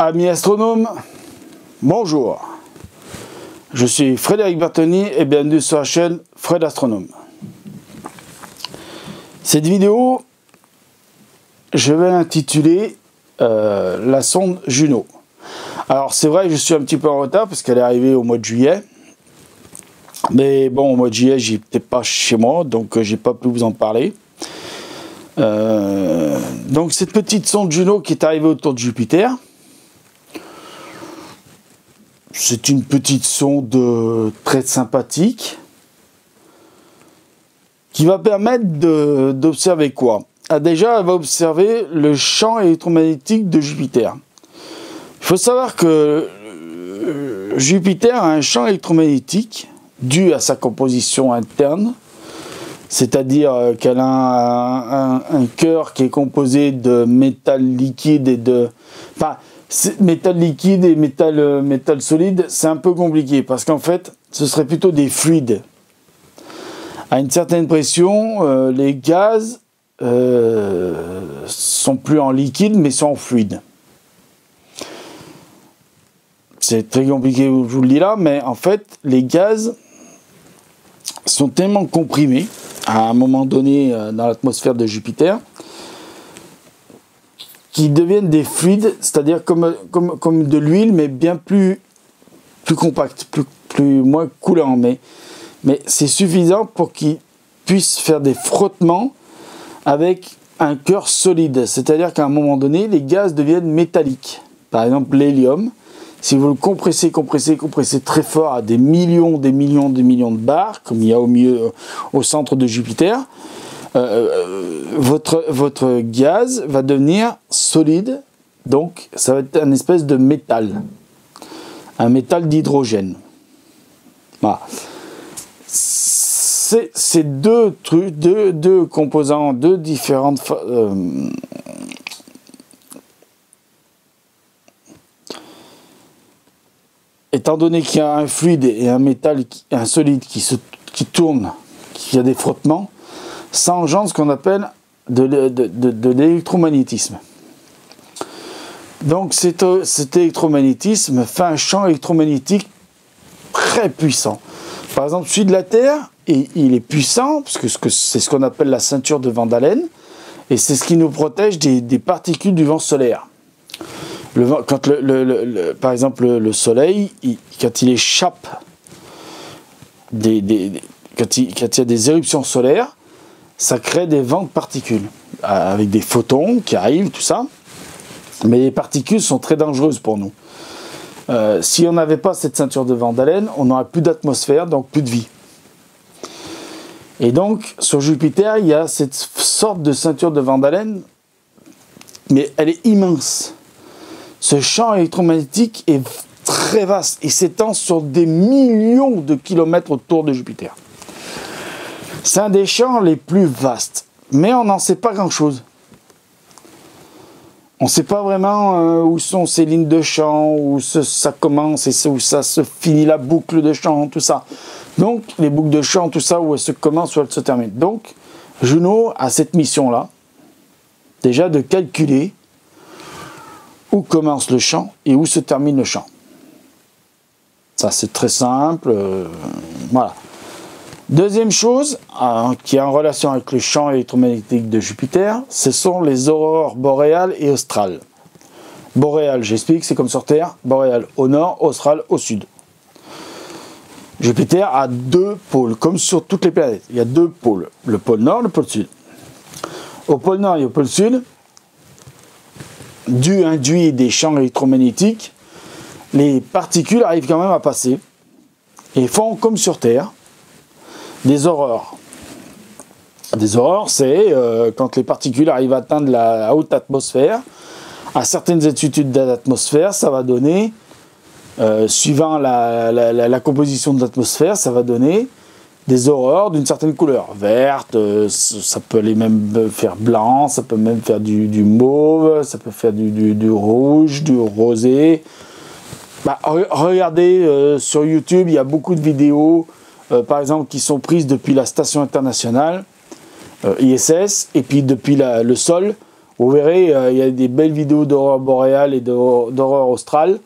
Amis astronomes, bonjour. Je suis Frédéric Bertoni et bienvenue sur la chaîne Fred Astronome. Cette vidéo, je vais l'intituler la sonde Juno. Alors c'est vrai que je suis un petit peu en retard parce qu'elle est arrivée au mois de juillet. Mais bon, au mois de juillet, j'étais pas chez moi, donc j'ai pas pu vous en parler. Donc cette petite sonde Juno qui est arrivée autour de Jupiter, c'est une petite sonde très sympathique qui va permettre d'observer quoi? Déjà, elle va observer le champ électromagnétique de Jupiter. Il faut savoir que Jupiter a un champ électromagnétique dû à sa composition interne, c'est-à-dire qu'elle a un cœur qui est composé de métal liquide et de... Enfin, métal liquide et métal solide, c'est un peu compliqué parce qu'en fait, ce serait plutôt des fluides. À une certaine pression, les gaz sont plus en liquide mais sont en fluide. C'est très compliqué, je vous le dis là, mais en fait, les gaz sont tellement comprimés à un moment donné dans l'atmosphère de Jupiter qui deviennent des fluides, c'est-à-dire comme de l'huile, mais bien plus compact, moins coulant. Mais c'est suffisant pour qu'ils puissent faire des frottements avec un cœur solide. C'est-à-dire qu'à un moment donné, les gaz deviennent métalliques. Par exemple, l'hélium, si vous le compressez très fort à des millions de bars, comme il y a au centre de Jupiter, votre gaz va devenir solide, donc ça va être une espèce de métal, un métal d'hydrogène. Voilà. C'est deux composants, deux différentes étant donné qu'il y a un fluide et un métal, un solide qui tourne, qui a des frottements, ça engendre ce qu'on appelle de l'électromagnétisme. Donc cet électromagnétisme fait un champ électromagnétique très puissant. Par exemple, celui de la Terre, il est puissant, parce que c'est ce qu'on appelle la ceinture de Van Allen, et c'est ce qui nous protège des particules du vent solaire. Par exemple, le Soleil, quand il échappe, quand il y a des éruptions solaires, ça crée des vents de particules, avec des photons qui arrivent, tout ça. Mais les particules sont très dangereuses pour nous. Si on n'avait pas cette ceinture de Van Allen, on n'aurait plus d'atmosphère, donc plus de vie. Et donc, sur Jupiter, il y a cette sorte de ceinture de Van Allen, mais elle est immense. Ce champ électromagnétique est très vaste et s'étend sur des millions de kilomètres autour de Jupiter. C'est un des champs les plus vastes, mais on n'en sait pas grand-chose. On ne sait pas vraiment où sont ces lignes de champ, où ça commence et où ça se finit la boucle de champ, tout ça. Donc, les boucles de champ, tout ça, où elles se commencent, où elles se terminent. Donc, Juno a cette mission-là, déjà de calculer où commence le champ et où se termine le champ. Ça, c'est très simple. Voilà. Deuxième chose, qui est en relation avec le champ électromagnétique de Jupiter, ce sont les aurores boréales et australes. Boréales, j'explique, c'est comme sur Terre. Boréales au nord, austral au sud. Jupiter a deux pôles, comme sur toutes les planètes. Il y a deux pôles, le pôle nord et le pôle sud. Au pôle nord et au pôle sud, dû induit des champs électromagnétiques, les particules arrivent quand même à passer et font comme sur Terre des aurores. Des aurores, c'est quand les particules arrivent à atteindre la haute atmosphère. À certaines altitudes de l'atmosphère, ça va donner, suivant la composition de l'atmosphère, ça va donner des aurores d'une certaine couleur. Verte, ça peut aller même faire blanc, ça peut même faire du mauve, ça peut faire du rouge, du rosé. Bah, regardez sur YouTube, il y a beaucoup de vidéos, par exemple, qui sont prises depuis la station internationale, ISS, et puis depuis le sol, Vous verrez, il y a des belles vidéos d'aurore boréale et d'aurore australe.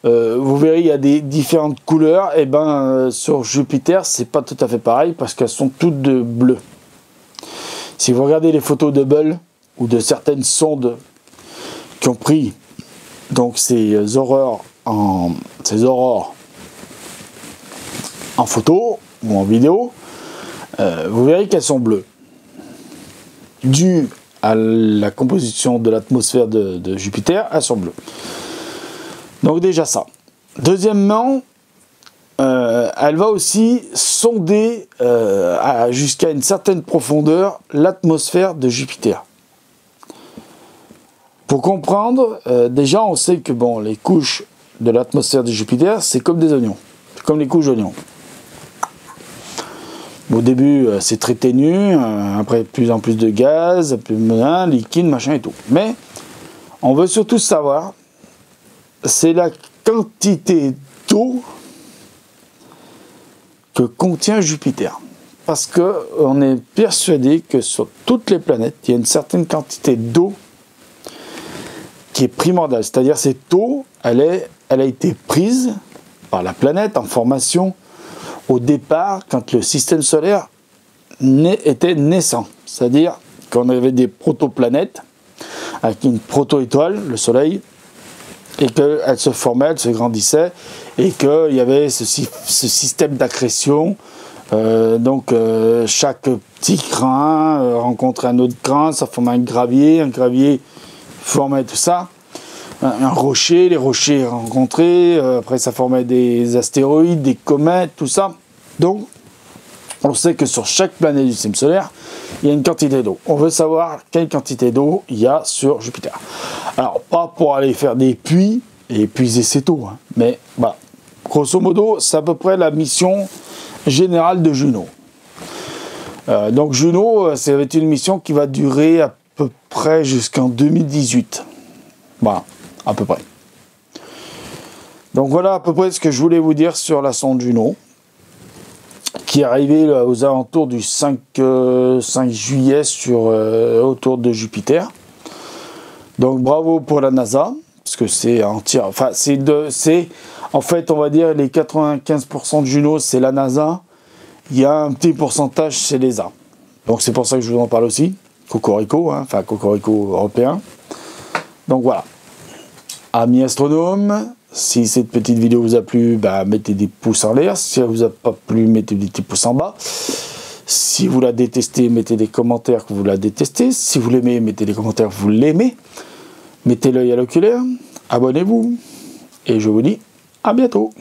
Vous verrez, il y a des différentes couleurs. Et ben sur Jupiter, c'est pas tout à fait pareil parce qu'elles sont toutes de bleu. Si vous regardez les photos de Hubble ou de certaines sondes qui ont pris donc ces aurores en photo ou en vidéo, vous verrez qu'elles sont bleues. Dû à la composition de l'atmosphère de Jupiter, elles sont bleues. Donc déjà ça. Deuxièmement, elle va aussi sonder jusqu'à une certaine profondeur l'atmosphère de Jupiter. Pour comprendre, déjà on sait que bon, les couches de l'atmosphère de Jupiter, c'est comme des oignons, c'est comme les couches d'oignons. Au début, c'est très ténu, après plus en plus de gaz, plus liquide, machin et tout. Mais on veut surtout savoir, c'est la quantité d'eau que contient Jupiter. Parce qu'on est persuadé que sur toutes les planètes, il y a une certaine quantité d'eau qui est primordiale. C'est-à-dire cette eau, elle a été prise par la planète en formation au départ, quand le système solaire était naissant. C'est-à-dire qu'on avait des protoplanètes avec une proto-étoile, le Soleil, et qu'elle se formait, elle se grandissait, et qu'il y avait ce système d'accrétion. Chaque petit grain rencontrait un autre grain, ça formait un gravier formait tout ça. Un rocher, les rochers rencontrés, après ça formait des astéroïdes, des comètes, tout ça. Donc, on sait que sur chaque planète du système solaire, il y a une quantité d'eau. On veut savoir quelle quantité d'eau il y a sur Jupiter. Alors, pas pour aller faire des puits et épuiser cette eau, hein, mais bah, grosso modo, c'est à peu près la mission générale de Juno. Donc Juno, ça va être une mission qui va durer à peu près jusqu'en 2018. Voilà. À peu près. Donc voilà à peu près ce que je voulais vous dire sur la sonde Juno, qui est arrivée aux alentours du 5 juillet autour de Jupiter. Donc bravo pour la NASA, parce que c'est entier. Enfin, en fait, on va dire les 95% de Juno, c'est la NASA. Il y a un petit pourcentage, c'est l'ESA. Donc c'est pour ça que je vous en parle aussi. Cocorico, hein, enfin Cocorico européen. Donc voilà. Amis astronomes, si cette petite vidéo vous a plu, bah, mettez des pouces en l'air. Si elle vous a pas plu, mettez des petits pouces en bas. Si vous la détestez, mettez des commentaires que vous la détestez. Si vous l'aimez, mettez des commentaires que vous l'aimez. Mettez l'œil à l'oculaire. Abonnez-vous. Et je vous dis à bientôt.